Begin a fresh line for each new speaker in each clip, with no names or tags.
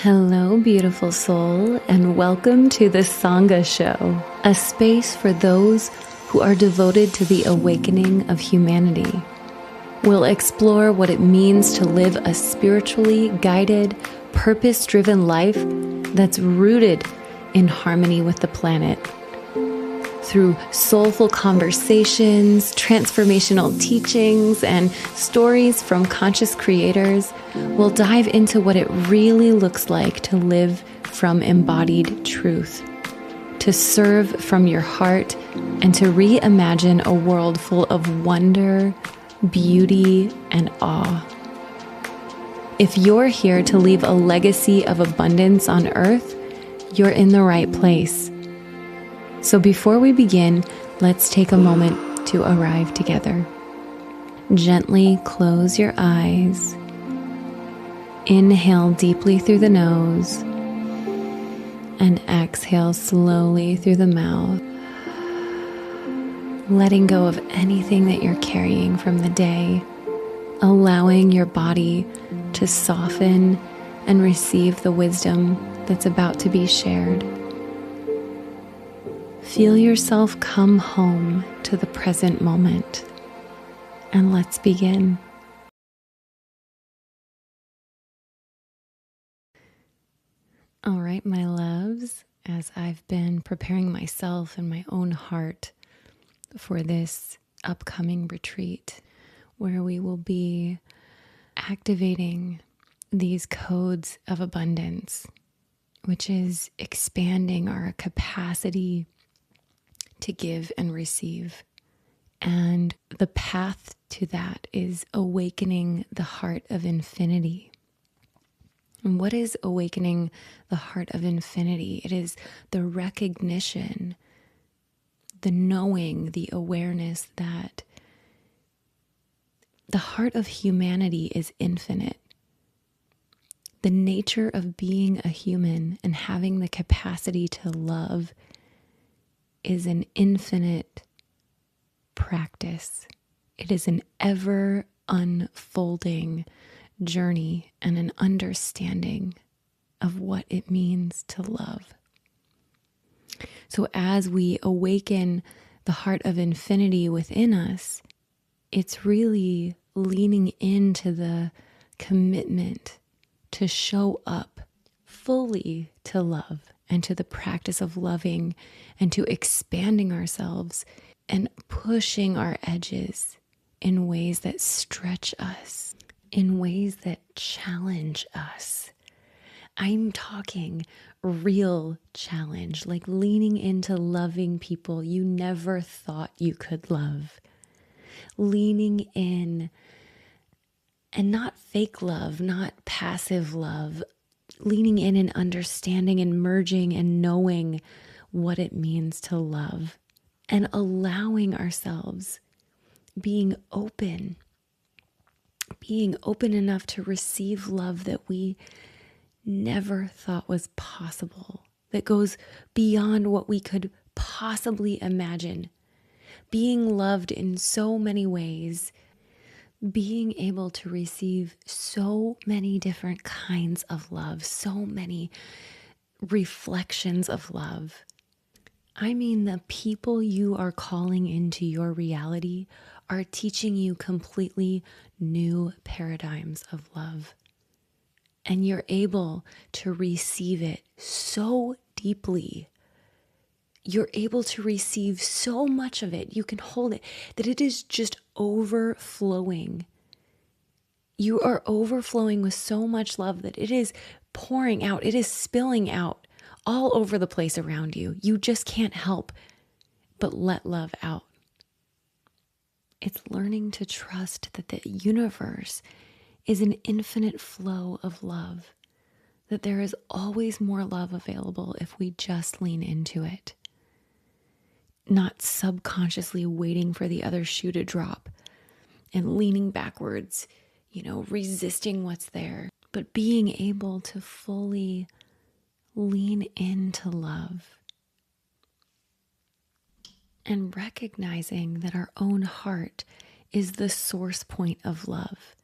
Hello, beautiful soul, and welcome to the Sangha Show, a space for those who are devoted to the awakening of humanity. We'll explore what it means to live a spiritually guided, purpose-driven life that's rooted in harmony with the planet. Through soulful conversations, transformational teachings, and stories from conscious creators, we'll dive into what it really looks like to live from embodied truth, to serve from your heart, and to reimagine a world full of wonder, beauty, and awe. If you're here to leave a legacy of abundance on earth, you're in the right place. So before we begin, let's take a moment to arrive together. Gently close your eyes. Inhale deeply through the nose and exhale slowly through the mouth, letting go of anything that you're carrying from the day, allowing your body to soften and receive the wisdom that's about to be shared. Feel yourself come home to the present moment, and let's begin. All right, my loves, as I've been preparing myself and my own heart for this upcoming retreat, where we will be activating these codes of abundance, which is expanding our capacity to give and receive. And the path to that is awakening the heart of infinity. And what is awakening the heart of infinity? It is the recognition, the knowing, the awareness that the heart of humanity is infinite. The nature of being a human and having the capacity to love is an infinite practice. It is an ever unfolding journey and an understanding of what it means to love. So as we awaken the heart of infinity within us, it's really leaning into the commitment to show up fully to love and to the practice of loving and to expanding ourselves and pushing our edges in ways that stretch us, in ways that challenge us. I'm talking real challenge, like leaning into loving people you never thought you could love. Leaning in, and not fake love, not passive love, leaning in and understanding and merging and knowing what it means to love and allowing ourselves being open enough to receive love that we never thought was possible, that goes beyond what we could possibly imagine. Being loved in so many ways, being able to receive so many different kinds of love, so many reflections of love. I mean, the people you are calling into your reality are teaching you completely new paradigms of love. And you're able to receive it so deeply. You're able to receive so much of it. You can hold it, that it is just overflowing. You are overflowing with so much love that it is pouring out. It is spilling out all over the place around you. You just can't help but let love out. It's learning to trust that the universe is an infinite flow of love, that there is always more love available if we just lean into it. Not subconsciously waiting for the other shoe to drop and leaning backwards, resisting what's there, but being able to fully lean into love and recognizing that our own heart is the source point of love,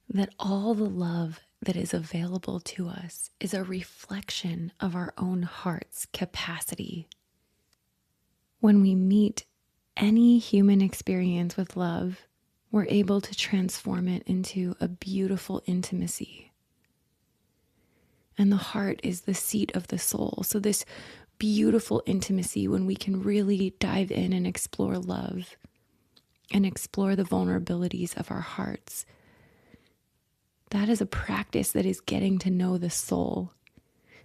that all the love that is available to us is a reflection of our own heart's capacity. When we meet any human experience with love, we're able to transform it into a beautiful intimacy. And the heart is the seat of the soul. So this beautiful intimacy, when we can really dive in and explore love and explore the vulnerabilities of our hearts, that is a practice that is getting to know the soul,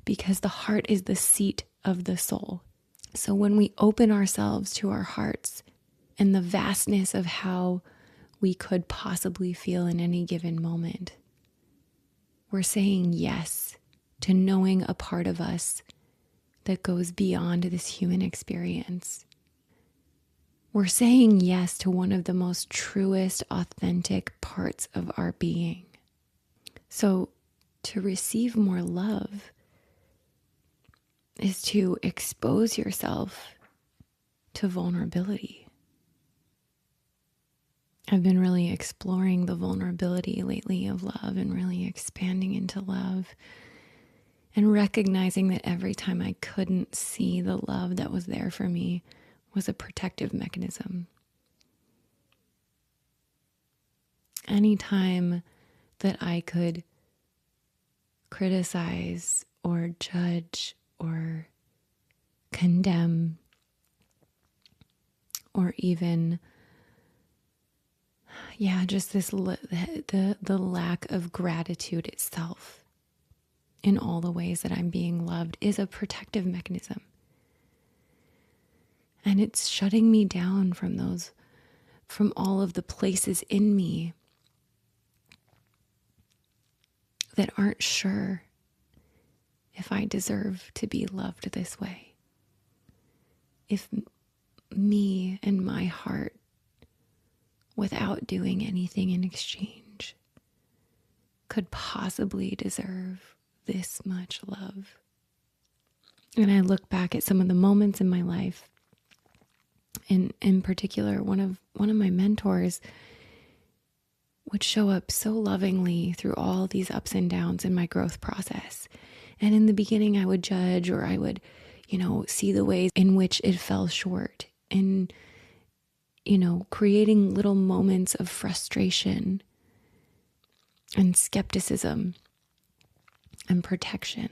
because the heart is the seat of the soul. So when we open ourselves to our hearts and the vastness of how we could possibly feel in any given moment, we're saying yes to knowing a part of us that goes beyond this human experience. We're saying yes to one of the most truest, authentic parts of our being. So to receive more love is to expose yourself to vulnerability. I've been really exploring the vulnerability lately of love and really expanding into love and recognizing that every time I couldn't see the love that was there for me was a protective mechanism. Anytime that I could criticize or judge or condemn or even just the lack of gratitude itself in all the ways that I'm being loved is a protective mechanism. And it's shutting me down from all of the places in me that aren't sure if I deserve to be loved this way. If me and my heart, without doing anything in exchange, could possibly deserve this much love. And I look back at some of the moments in my life, in particular, one of my mentors would show up so lovingly through all these ups and downs in my growth process. And in the beginning, I would judge, or I would, see the ways in which it fell short, and, creating little moments of frustration and skepticism and protection.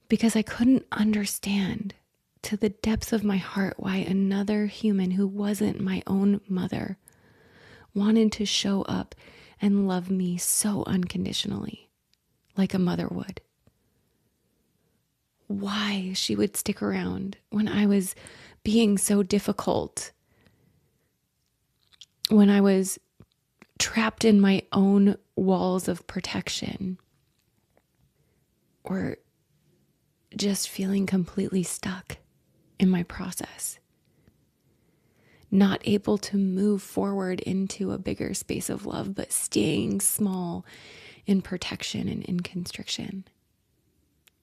Because I couldn't understand to the depths of my heart why another human who wasn't my own mother wanted to show up and love me so unconditionally, like a mother would. Why she would stick around when I was being so difficult, when I was trapped in my own walls of protection, or just feeling completely stuck in my process, not able to move forward into a bigger space of love, but staying small in protection and in constriction.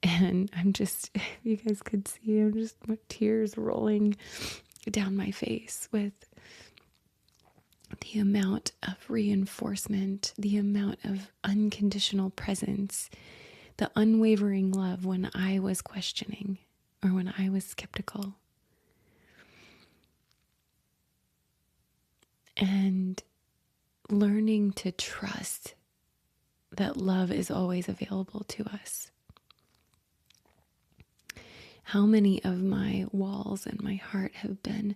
And I'm just, if you guys could see, I'm just, my tears rolling down my face with the amount of reinforcement, the amount of unconditional presence, the unwavering love when I was questioning or when I was skeptical. And learning to trust that love is always available to us. How many of my walls in my heart have been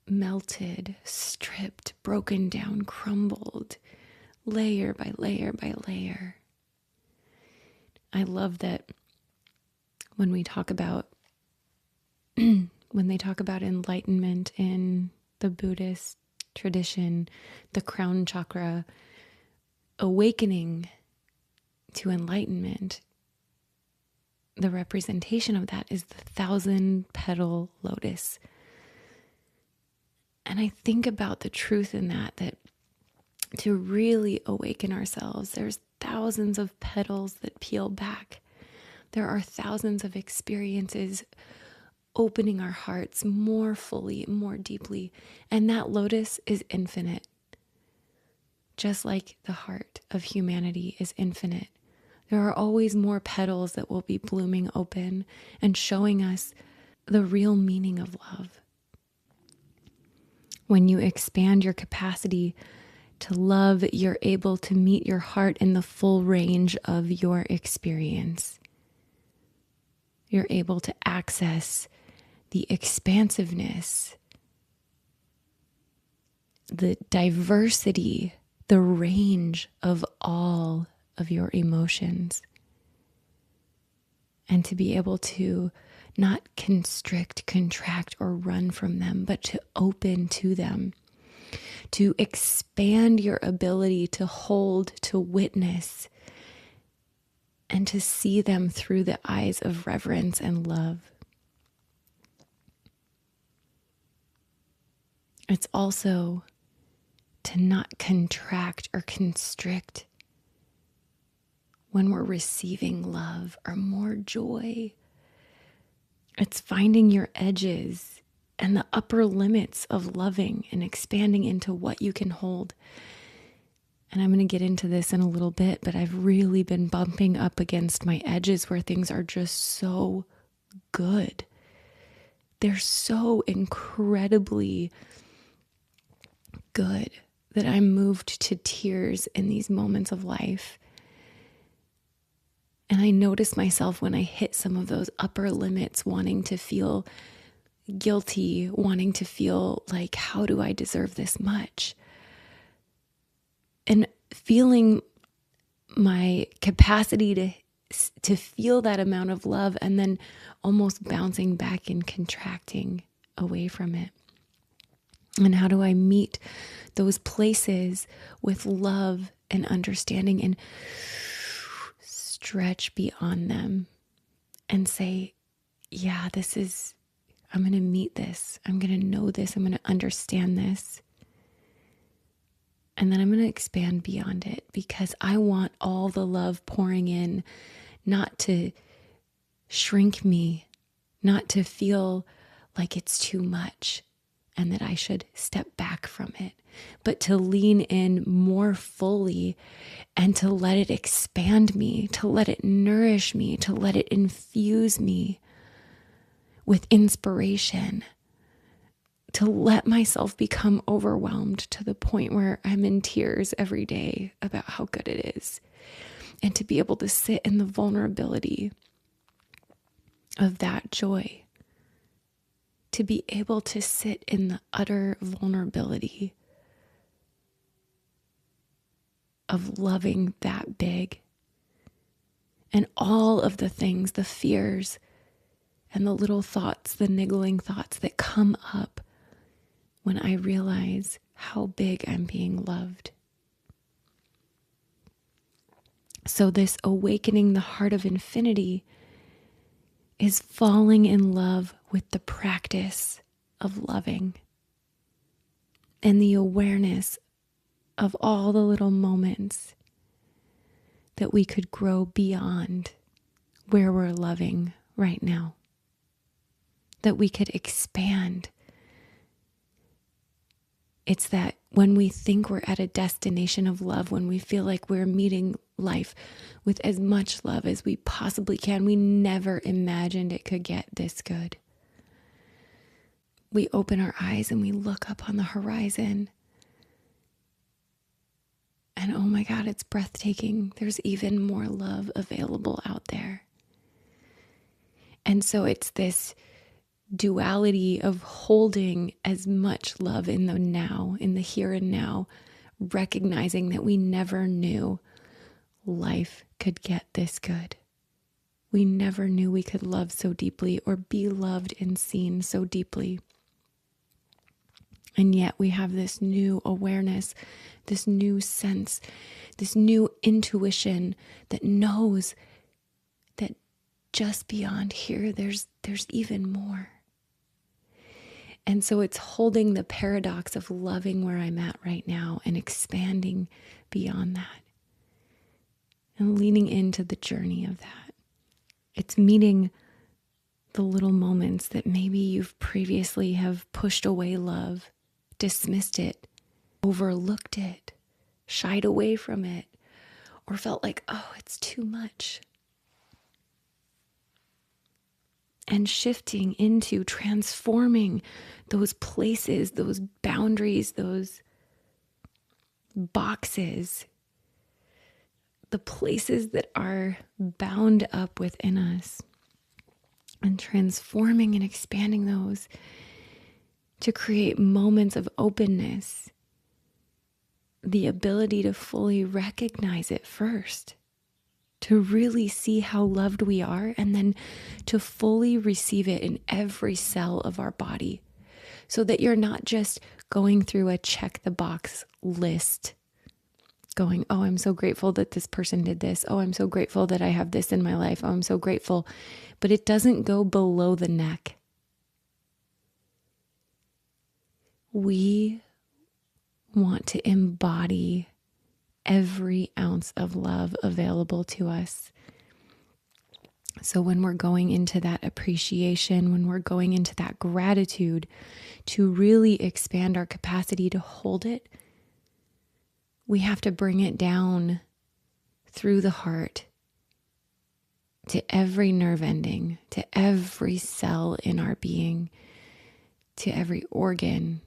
melted, stripped, broken down, crumbled, layer by layer by layer. I love that when we talk about when they talk about enlightenment in the Buddhist tradition, the crown chakra, awakening to enlightenment, the representation of that is the 1,000-petal lotus. And I think about the truth in that to really awaken ourselves, there's thousands of petals that peel back. There are thousands of experiences opening our hearts more fully, more deeply. And that lotus is infinite. just like the heart of humanity is infinite. There are always more petals that will be blooming open and showing us the real meaning of love. When you expand your capacity to love, you're able to meet your heart in the full range of your experience. You're able to access the expansiveness, the diversity, the range of all of your emotions, and to be able to not constrict, contract, or run from them, but to open to them, to expand your ability to hold, to witness, and to see them through the eyes of reverence and love. It's also to not contract or constrict when we're receiving love or more joy. It's finding your edges and the upper limits of loving and expanding into what you can hold. And I'm going to get into this in a little bit, but I've really been bumping up against my edges where things are just so good. They're so incredibly good that I'm moved to tears in these moments of life. And I notice myself when I hit some of those upper limits, wanting to feel guilty, wanting to feel like, how do I deserve this much? And feeling my capacity to feel that amount of love and then almost bouncing back and contracting away from it. And how do I meet those places with love and understanding and stretch beyond them and say, yeah, I'm going to meet this. I'm going to know this. I'm going to understand this. And then I'm going to expand beyond it because I want all the love pouring in, not to shrink me, not to feel like it's too much and that I should step back from it, but to lean in more fully and to let it expand me, to let it nourish me, to let it infuse me with inspiration, to let myself become overwhelmed to the point where I'm in tears every day about how good it is, and to be able to sit in the vulnerability of that joy, to be able to sit in the utter vulnerability of loving that big, and all of the things, the fears and the little thoughts, the niggling thoughts that come up when I realize how big I'm being loved. So this awakening the heart of infinity is falling in love with the practice of loving and the awareness of all the little moments that we could grow beyond where we're loving right now, that we could expand. It's that when we think we're at a destination of love, when we feel like we're meeting life with as much love as we possibly can, we never imagined it could get this good. We open our eyes and we look up on the horizon, and oh my God, it's breathtaking. There's even more love available out there. And so it's this duality of holding as much love in the now, in the here and now, recognizing that we never knew life could get this good. We never knew we could love so deeply or be loved and seen so deeply. And yet we have this new awareness, this new sense, this new intuition that knows that just beyond here, there's even more. And so it's holding the paradox of loving where I'm at right now and expanding beyond that and leaning into the journey of that. It's meeting the little moments that maybe you've previously have pushed away love, dismissed it, overlooked it, shied away from it, or felt like, oh, it's too much. And shifting into transforming those places, those boundaries, those boxes, the places that are bound up within us, and transforming and expanding those to create moments of openness, the ability to fully recognize it first, to really see how loved we are, and then to fully receive it in every cell of our body, so that you're not just going through a check the box list, going, oh, I'm so grateful that this person did this. Oh, I'm so grateful that I have this in my life. Oh, I'm so grateful. But it doesn't go below the neck. We want to embody every ounce of love available to us. So when we're going into that appreciation, when we're going into that gratitude, to really expand our capacity to hold it, we have to bring it down through the heart to every nerve ending, to every cell in our being, to every organ.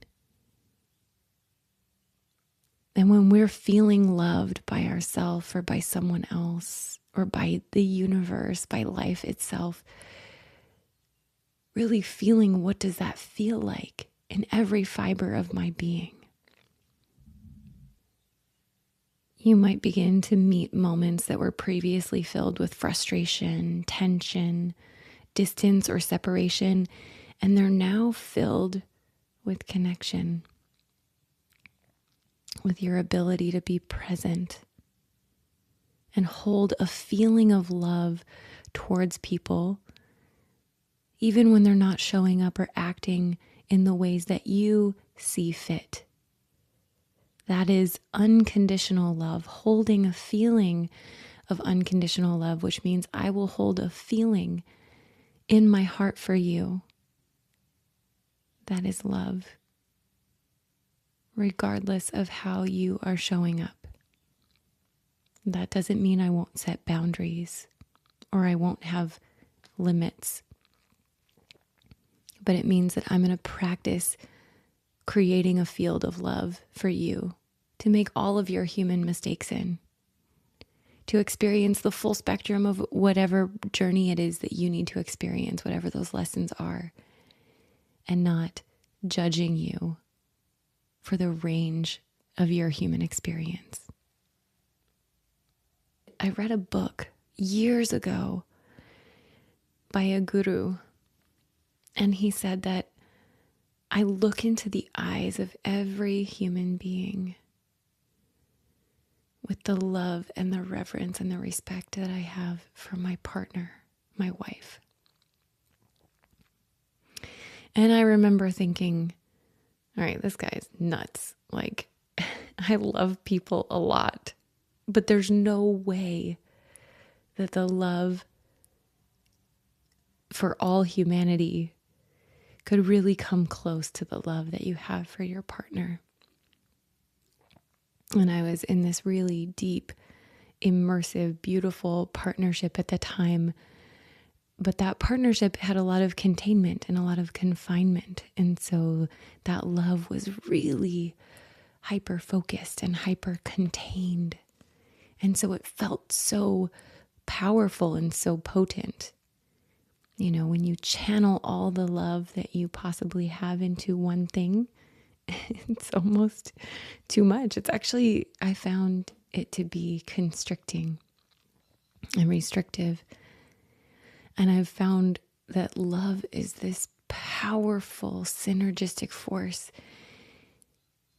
And when we're feeling loved by ourselves or by someone else or by the universe, by life itself, really feeling what does that feel like in every fiber of my being. You might begin to meet moments that were previously filled with frustration, tension, distance, or separation, and they're now filled with connection, with your ability to be present and hold a feeling of love towards people, even when they're not showing up or acting in the ways that you see fit. That is unconditional love, holding a feeling of unconditional love, which means I will hold a feeling in my heart for you. That is love, regardless of how you are showing up. That doesn't mean I won't set boundaries or I won't have limits, but it means that I'm going to practice creating a field of love for you to make all of your human mistakes in, to experience the full spectrum of whatever journey it is that you need to experience, whatever those lessons are, and not judging you for the range of your human experience. I read a book years ago by a guru, and he said that I look into the eyes of every human being with the love and the reverence and the respect that I have for my partner, my wife. And I remember thinking, all right, this guy's nuts. Like, I love people a lot, but there's no way that the love for all humanity could really come close to the love that you have for your partner. And I was in this really deep, immersive, beautiful partnership at the time. But that partnership had a lot of containment and a lot of confinement. And so that love was really hyper-focused and hyper-contained. And so it felt so powerful and so potent. You know, when you channel all the love that you possibly have into one thing, it's almost too much. It's actually, I found it to be constricting and restrictive. And I've found that love is this powerful, synergistic force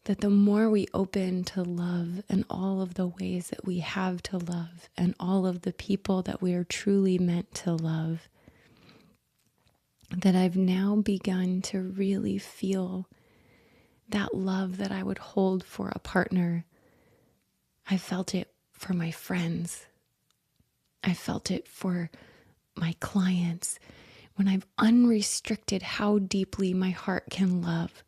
that the more we open to love and all of the ways that we have to love and all of the people that we are truly meant to love, that I've now begun to really feel that love that I would hold for a partner. I felt it for my friends. I felt it for my clients. When I've unrestricted how deeply my heart can love,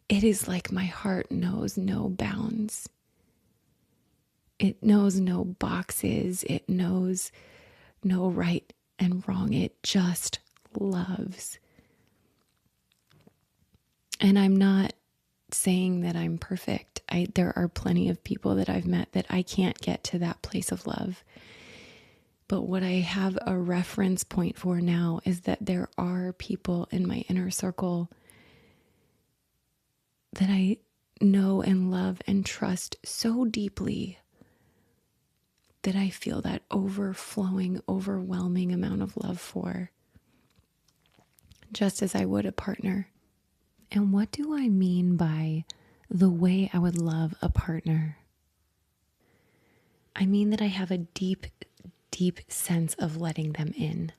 it is like my heart knows no bounds. It knows no boxes. It knows no right and wrong. It just loves. And I'm not saying that I'm perfect. There are plenty of people that I've met that I can't get to that place of love. But what I have a reference point for now is that there are people in my inner circle that I know and love and trust so deeply that I feel that overflowing, overwhelming amount of love for, just as I would a partner. And what do I mean by the way I would love a partner? I mean that I have a deep, deep sense of letting them in.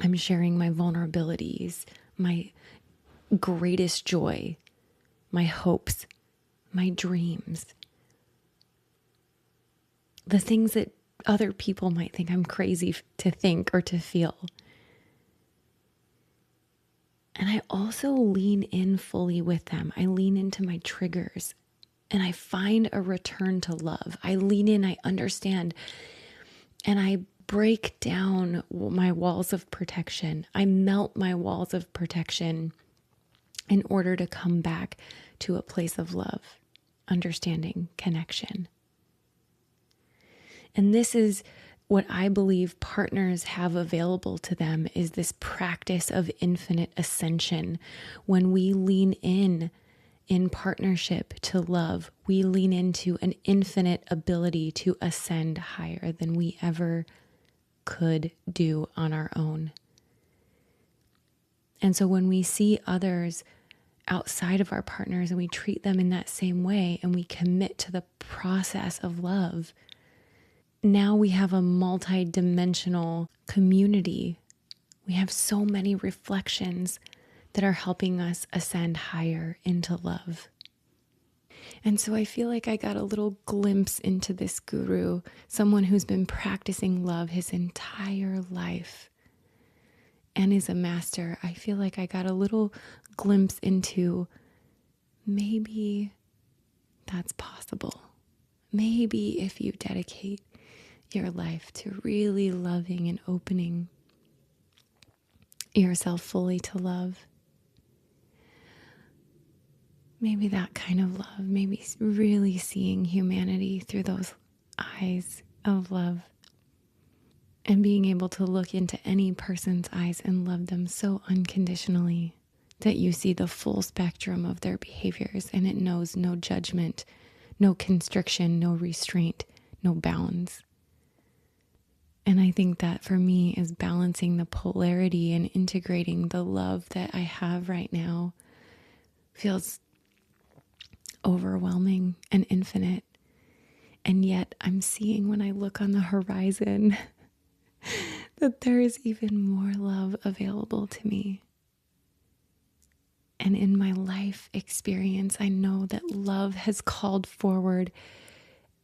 I'm sharing my vulnerabilities, my greatest joy, my hopes, my dreams, the things that other people might think I'm crazy to think or to feel. And I also lean in fully with them. I lean into my triggers and I find a return to love. I lean in, I understand, and I break down my walls of protection. I melt my walls of protection in order to come back to a place of love, understanding, connection. And this is what I believe partners have available to them, is this practice of infinite ascension. When we lean in partnership to love, we lean into an infinite ability to ascend higher than we ever could do on our own. And so when we see others outside of our partners and we treat them in that same way and we commit to the process of love, now we have a multi-dimensional community. We have so many reflections that are helping us ascend higher into love. And so I feel like I got a little glimpse into this guru, someone who's been practicing love his entire life and is a master. I feel like I got a little glimpse into maybe that's possible. Maybe if you dedicate your life to really loving and opening yourself fully to love, maybe that kind of love, maybe really seeing humanity through those eyes of love and being able to look into any person's eyes and love them so unconditionally that you see the full spectrum of their behaviors and it knows no judgment, no constriction, no restraint, no bounds. And I think that for me is balancing the polarity and integrating the love that I have right now feels overwhelming and infinite. And yet I'm seeing when I look on the horizon that there is even more love available to me. And in my life experience, I know that love has called forward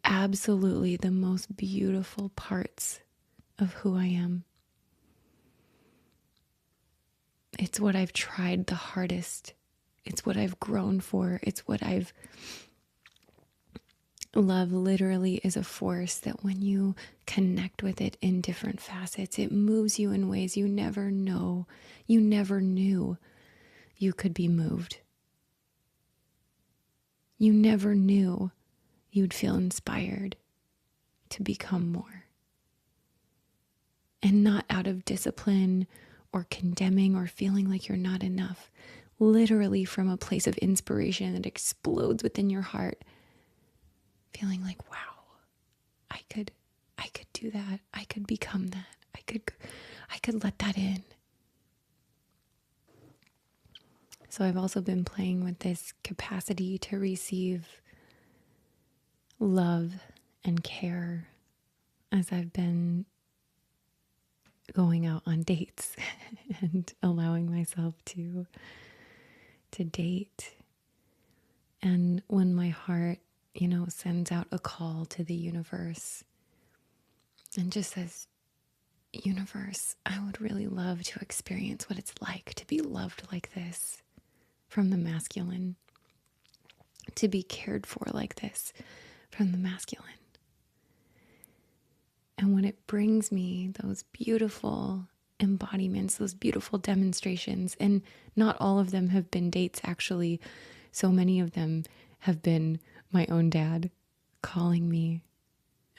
absolutely the most beautiful parts of who I am. It's what I've tried the hardest. It's what I've grown for. It's what love literally is a force that when you connect with it in different facets, it moves you in ways you never knew you could be moved. You never knew you'd feel inspired to become more. And not out of discipline or condemning or feeling like you're not enough. Literally from a place of inspiration that explodes within your heart. Feeling like, wow, I could do that. I could become that. I could let that in. So I've also been playing with this capacity to receive love and care as I've been going out on dates and allowing myself to date. And when my heart, sends out a call to the universe and just says, universe, I would really love to experience what it's like to be loved like this from the masculine, to be cared for like this from the masculine. And when it brings me those beautiful embodiments, those beautiful demonstrations, and not all of them have been dates, actually. So many of them have been my own dad calling me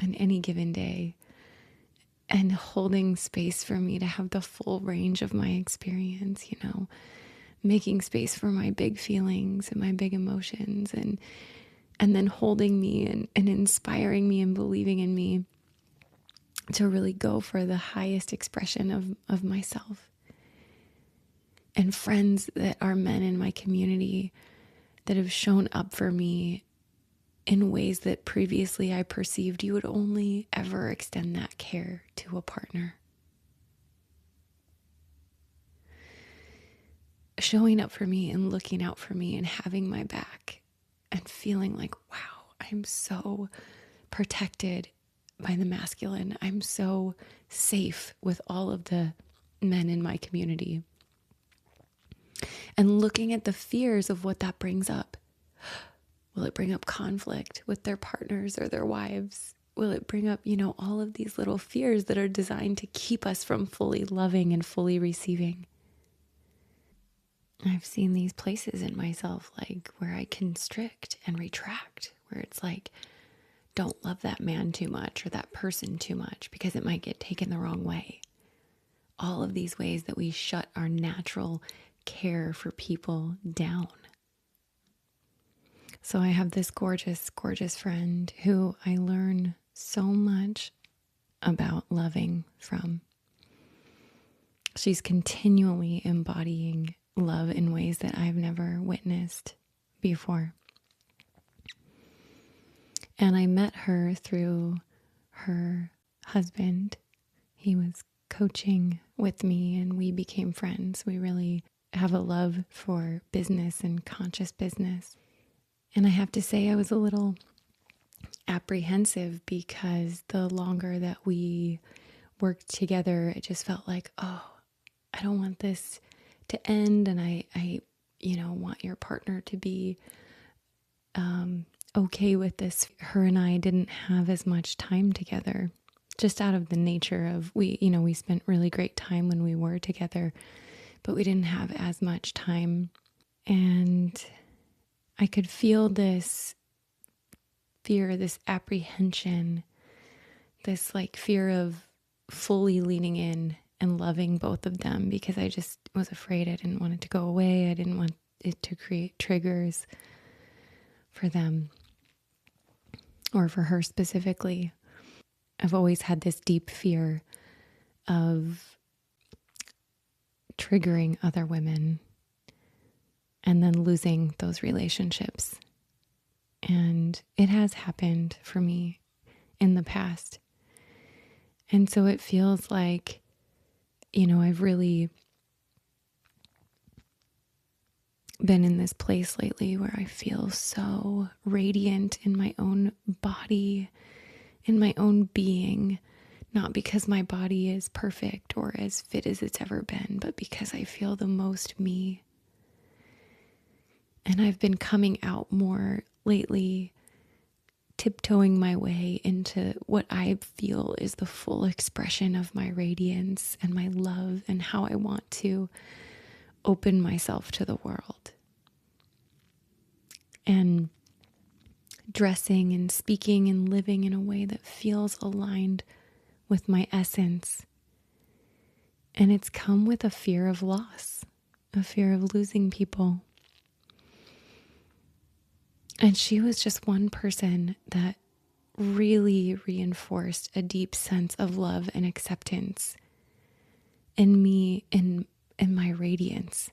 on any given day and holding space for me to have the full range of my experience, making space for my big feelings and my big emotions, and then holding me and inspiring me and believing in me to really go for the highest expression of myself. And friends that are men in my community that have shown up for me in ways that previously I perceived you would only ever extend that care to a partner. Showing up for me and looking out for me and having my back and feeling like, wow, I'm so protected by the masculine. I'm so safe with all of the men in my community. And looking at the fears of what that brings up. Will it bring up conflict with their partners or their wives? Will it bring up, all of these little fears that are designed to keep us from fully loving and fully receiving? I've seen these places in myself, like where I constrict and retract, where it's like, don't love that man too much or that person too much because it might get taken the wrong way. All of these ways that we shut our natural care for people down. So I have this gorgeous, gorgeous friend who I learn so much about loving from. She's continually embodying love in ways that I've never witnessed before. And I met her through her husband. He was coaching with me and we became friends. We really have a love for business and conscious business. And I have to say I was a little apprehensive because the longer that we worked together, it just felt like, oh, I don't want this to end. And I want your partner to be okay with this. Her and I didn't have as much time together, just out of the nature of we spent really great time when we were together, but we didn't have as much time. And I could feel this fear, this apprehension, this like fear of fully leaning in and loving both of them because I just was afraid. I didn't want it to go away. I didn't want it to create triggers for them or for her specifically. I've always had this deep fear of triggering other women and then losing those relationships. And it has happened for me in the past. And so it feels like, I've really been in this place lately where I feel so radiant in my own body, in my own being, not because my body is perfect or as fit as it's ever been, but because I feel the most me. And I've been coming out more lately, tiptoeing my way into what I feel is the full expression of my radiance and my love and how I want to open myself to the world. And dressing and speaking and living in a way that feels aligned with my essence. And it's come with a fear of loss, a fear of losing people. And she was just one person that really reinforced a deep sense of love and acceptance in me, in my radiance.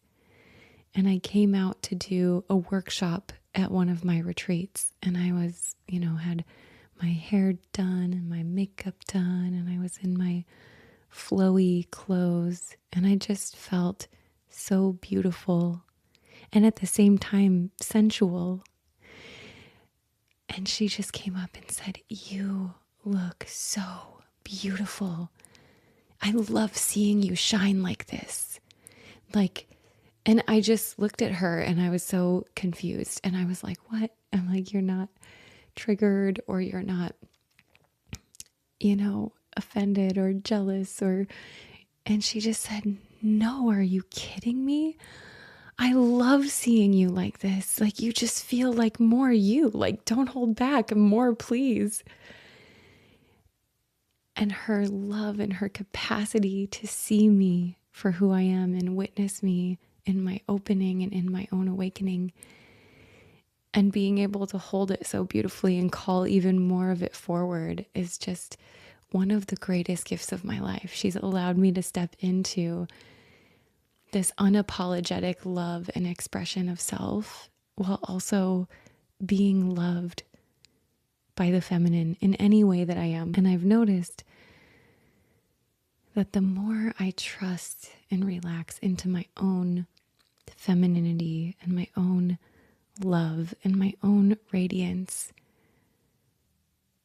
And I came out to do a workshop at one of my retreats, and I was, had my hair done and my makeup done, and I was in my flowy clothes, and I just felt so beautiful and at the same time sensual. And she just came up and said, "You look so beautiful. I love seeing you shine like this." And I just looked at her and I was so confused. And I was like, "What?" I'm like, "You're not triggered or you're not, offended or jealous and she just said, "No, are you kidding me? I love seeing you like this. Like you just feel like more you, like don't hold back, more please." And her love and her capacity to see me for who I am and witness me in my opening and in my own awakening, and being able to hold it so beautifully and call even more of it forward is just one of the greatest gifts of my life. She's allowed me to step into this unapologetic love and expression of self while also being loved by the feminine in any way that I am. And I've noticed that the more I trust and relax into my own femininity and my own love and my own radiance,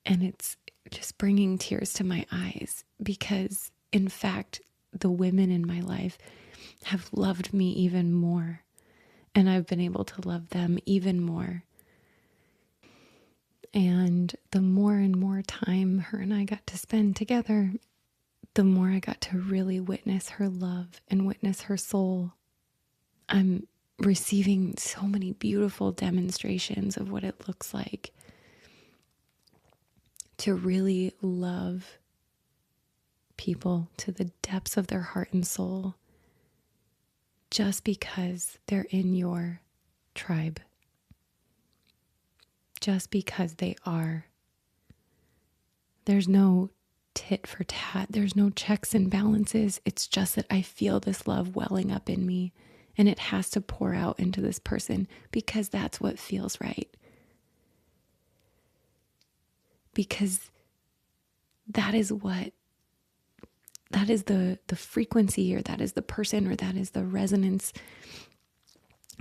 and it's just bringing tears to my eyes because, in fact, the women in my life have loved me even more, and I've been able to love them even more. And the more and more time her and I got to spend together, the more I got to really witness her love and witness her soul. I'm receiving so many beautiful demonstrations of what it looks like to really love people to the depths of their heart and soul just because they're in your tribe, just because they are. There's no tit for tat. There's no checks and balances. It's just that I feel this love welling up in me and it has to pour out into this person because that's what feels right. Because that is the frequency, or that is the person, or that is the resonance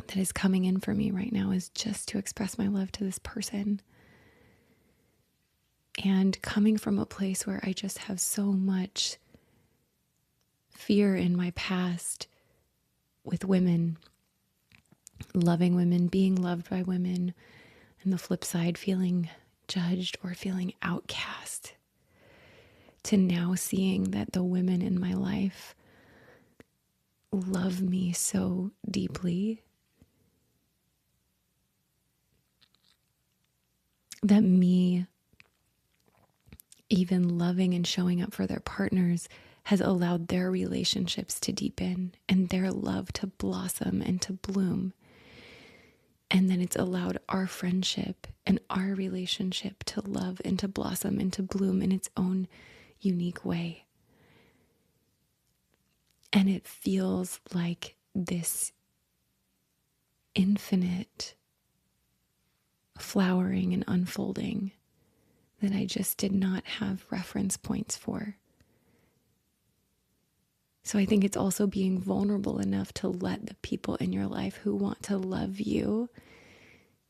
that is coming in for me right now, is just to express my love to this person. And coming from a place where I just have so much fear in my past with women, loving women, being loved by women, and the flip side, feeling judged or feeling outcast, to now seeing that the women in my life love me so deeply that me even loving and showing up for their partners has allowed their relationships to deepen and their love to blossom and to bloom. And then it's allowed our friendship and our relationship to love and to blossom and to bloom in its own unique way. And it feels like this infinite flowering and unfolding that I just did not have reference points for. So I think it's also being vulnerable enough to let the people in your life who want to love you,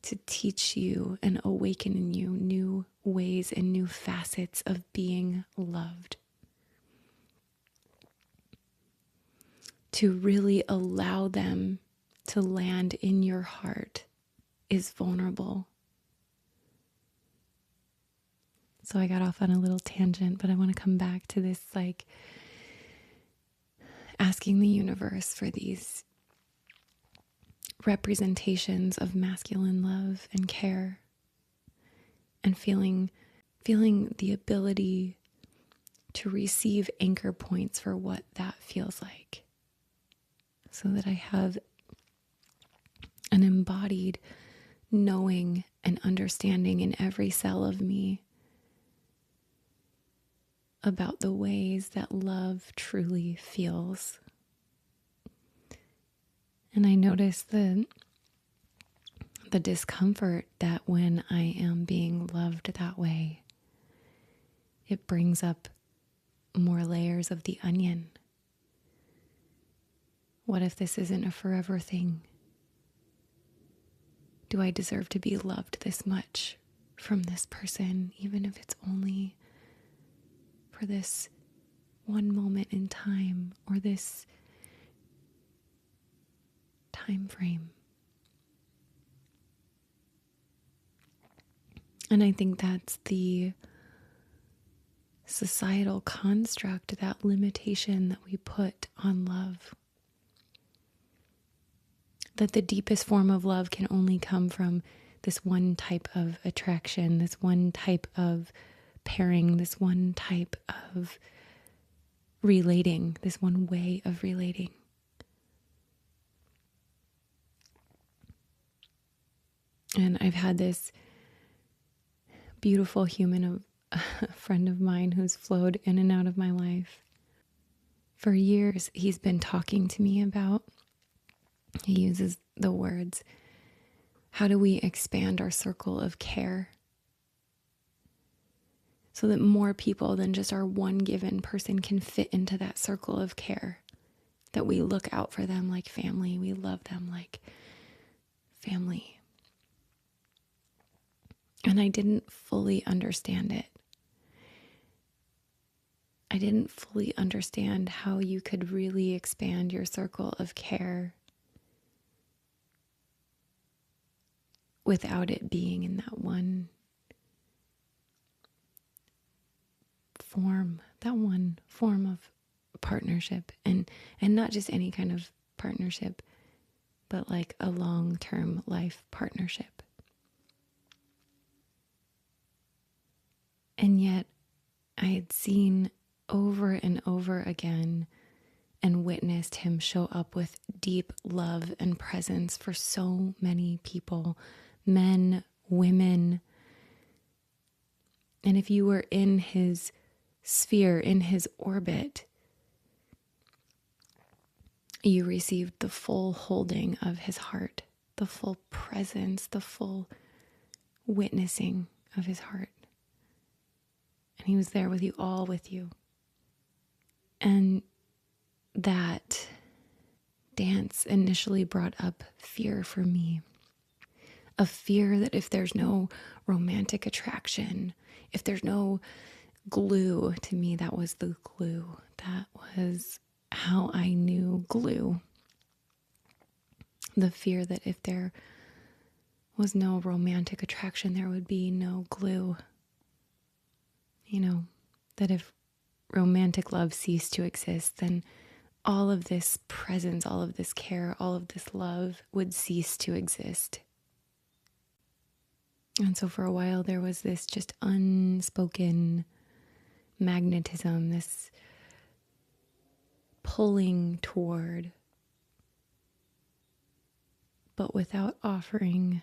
to teach you and awaken in you new ways and new facets of being loved. To really allow them to land in your heart is vulnerable. So I got off on a little tangent, but I want to come back to this, like, asking the universe for these representations of masculine love and care, and feeling the ability to receive anchor points for what that feels like, so that I have an embodied knowing and understanding in every cell of me about the ways that love truly feels. And I notice the discomfort that when I am being loved that way, it brings up more layers of the onion. What if this isn't a forever thing? Do I deserve to be loved this much from this person, even if it's only for this one moment in time or this time frame? And I think that's the societal construct, that limitation that we put on love. That the deepest form of love can only come from this one type of attraction, this one type of pairing, this one type of relating, this one way of relating. And I've had this beautiful human, a friend of mine who's flowed in and out of my life. For years, he's been talking to me about, he uses the words, how do we expand our circle of care so that more people than just our one given person can fit into that circle of care, that we look out for them like family, we love them like family. And I didn't fully understand it. I didn't fully understand how you could really expand your circle of care without it being in that one form of partnership, and not just any kind of partnership, but like a long-term life partnership. And yet I had seen over and over again and witnessed him show up with deep love and presence for so many people, men, women. And if you were in his sphere, in his orbit, you received the full holding of his heart, the full presence, the full witnessing of his heart. And he was there with you, all with you. And that dance initially brought up fear for me. A fear that if there's no romantic attraction, if there's no glue, to me that was the glue. That was how I knew glue. The fear that if there was no romantic attraction, there would be no glue. You know, that if romantic love ceased to exist, then all of this presence, all of this care, all of this love would cease to exist. And so for a while there was this just unspoken magnetism, this pulling toward, but without offering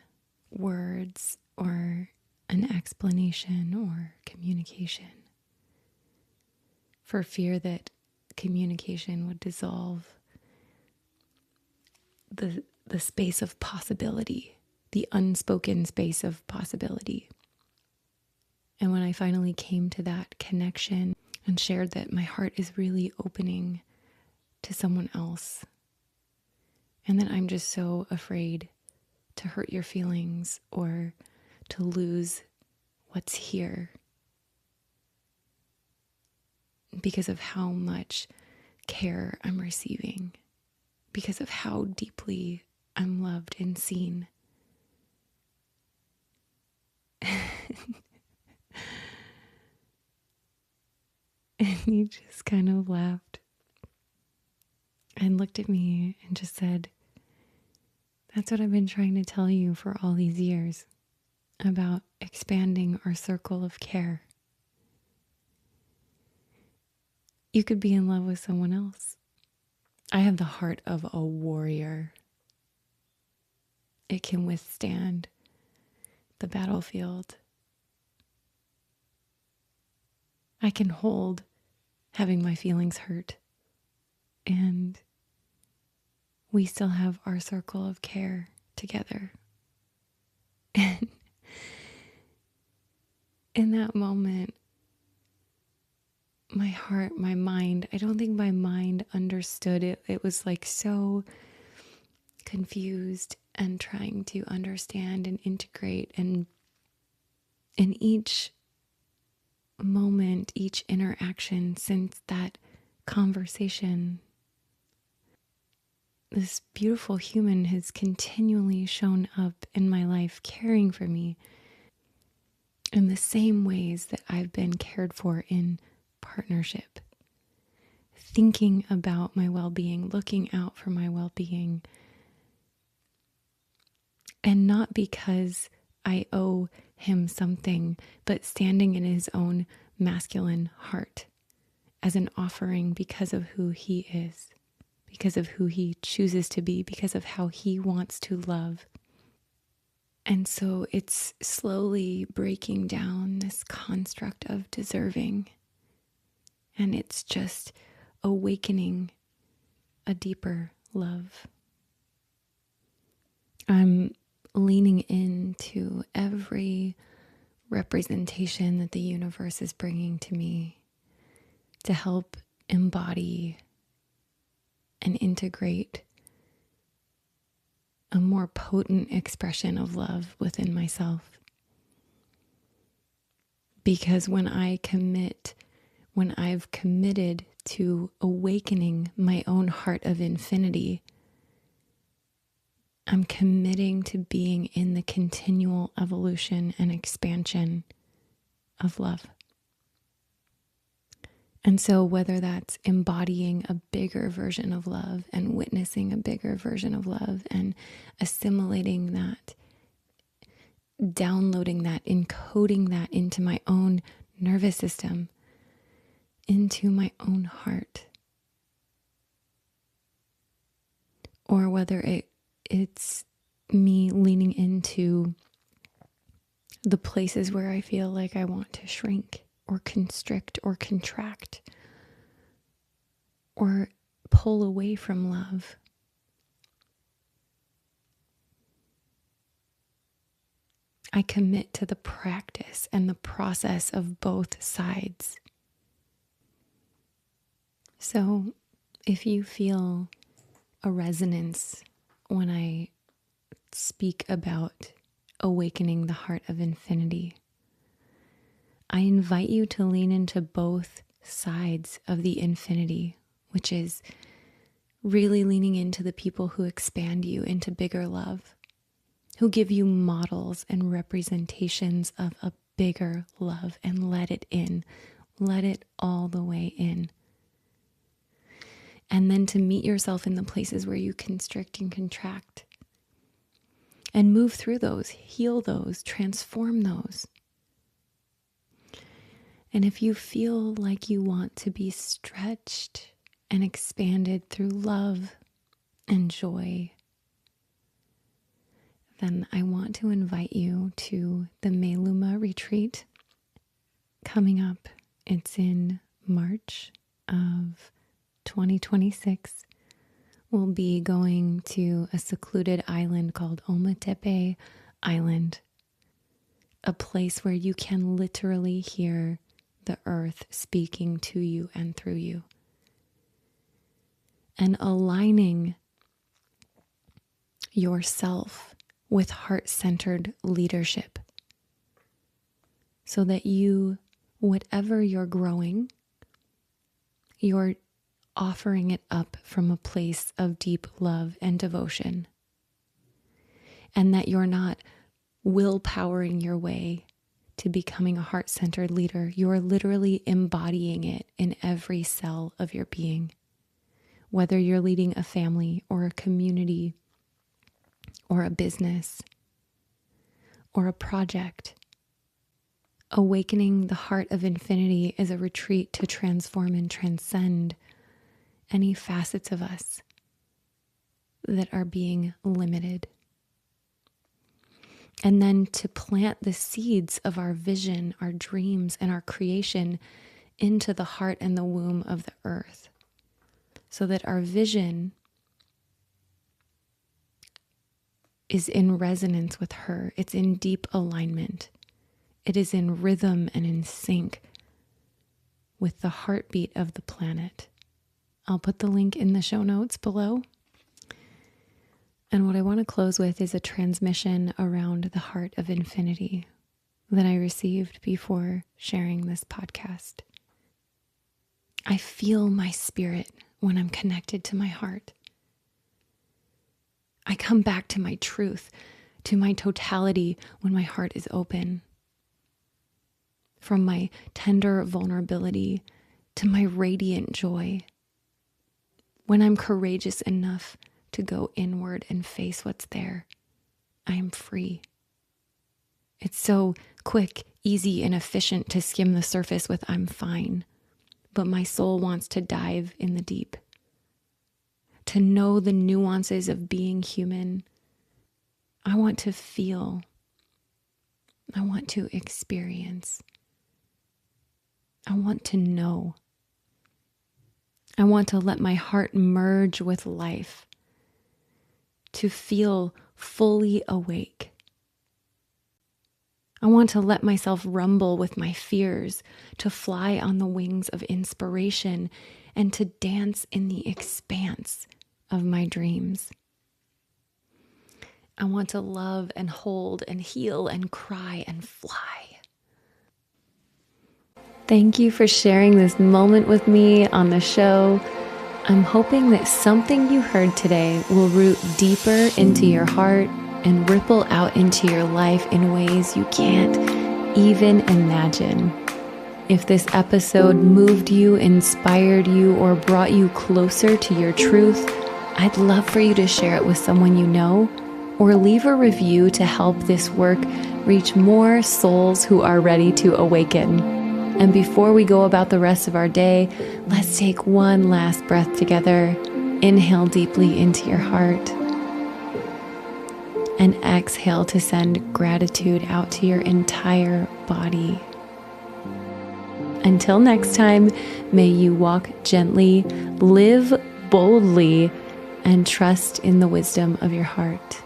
words or an explanation or communication, for fear that communication would dissolve the space of possibility, the unspoken space of possibility. And when I finally came to that connection and shared that my heart is really opening to someone else, and that I'm just so afraid to hurt your feelings or to lose what's here because of how much care I'm receiving, because of how deeply I'm loved and seen. And he just kind of laughed and looked at me and just said, that's what I've been trying to tell you for all these years about expanding our circle of care. You could be in love with someone else. I have the heart of a warrior. It can withstand the battlefield. I can hold having my feelings hurt, and we still have our circle of care together. And in that moment, my heart, my mind, I don't think my mind understood it. It was like so confused and trying to understand and integrate. And in each moment, each interaction since that conversation, this beautiful human has continually shown up in my life, caring for me. in the same ways that I've been cared for in partnership, thinking about my well-being, looking out for my well-being, and not because I owe him something, but standing in his own masculine heart as an offering because of who he is, because of who he chooses to be, because of how he wants to love. And so it's slowly breaking down this construct of deserving. And it's just awakening a deeper love. I'm leaning into every representation that the universe is bringing to me to help embody and integrate a more potent expression of love within myself. Because when I've committed to awakening my own heart of infinity, I'm committing to being in the continual evolution and expansion of love. And so whether that's embodying a bigger version of love and witnessing a bigger version of love and assimilating that, downloading that, encoding that into my own nervous system, into my own heart, or whether it's me leaning into the places where I feel like I want to shrink or constrict or contract or pull away from love. I commit to the practice and the process of both sides. So if you feel a resonance when I speak about awakening the heart of infinity, I invite you to lean into both sides of the infinity, which is really leaning into the people who expand you into bigger love, who give you models and representations of a bigger love, and let it in, let it all the way in. And then to meet yourself in the places where you constrict and contract and move through those, heal those, transform those. And if you feel like you want to be stretched and expanded through love and joy, then I want to invite you to the Meluma retreat coming up. It's in March of 2026. We'll be going to a secluded island called Ometepe Island, a place where you can literally hear the earth speaking to you and through you, and aligning yourself with heart-centered leadership so that you, whatever you're growing, you're offering it up from a place of deep love and devotion, and that you're not willpowering your way to becoming a heart-centered leader. You're literally embodying it in every cell of your being, whether you're leading a family or a community or a business or a project. Awakening the heart of infinity is a retreat to transform and transcend any facets of us that are being limited. And then to plant the seeds of our vision, our dreams, and our creation into the heart and the womb of the earth, so that our vision is in resonance with her. It's in deep alignment. It is in rhythm and in sync with the heartbeat of the planet. I'll put the link in the show notes below. And what I want to close with is a transmission around the heart of infinity that I received before sharing this podcast. I feel my spirit when I'm connected to my heart. I come back to my truth, to my totality when my heart is open. from my tender vulnerability to my radiant joy. When I'm courageous enough to go inward and face what's there, I am free. It's so quick, easy, and efficient to skim the surface with "I'm fine," but my soul wants to dive in the deep. To know the nuances of being human, I want to feel. I want to experience. I want to know. I want to let my heart merge with life, to feel fully awake. I want to let myself rumble with my fears, to fly on the wings of inspiration, and to dance in the expanse of my dreams. I want to love and hold and heal and cry and fly. Thank you for sharing this moment with me on the show. I'm hoping that something you heard today will root deeper into your heart and ripple out into your life in ways you can't even imagine. If this episode moved you, inspired you, or brought you closer to your truth, I'd love for you to share it with someone you know, or leave a review to help this work reach more souls who are ready to awaken. And before we go about the rest of our day, let's take one last breath together. Inhale deeply into your heart. And exhale to send gratitude out to your entire body. Until next time, may you walk gently, live boldly, and trust in the wisdom of your heart.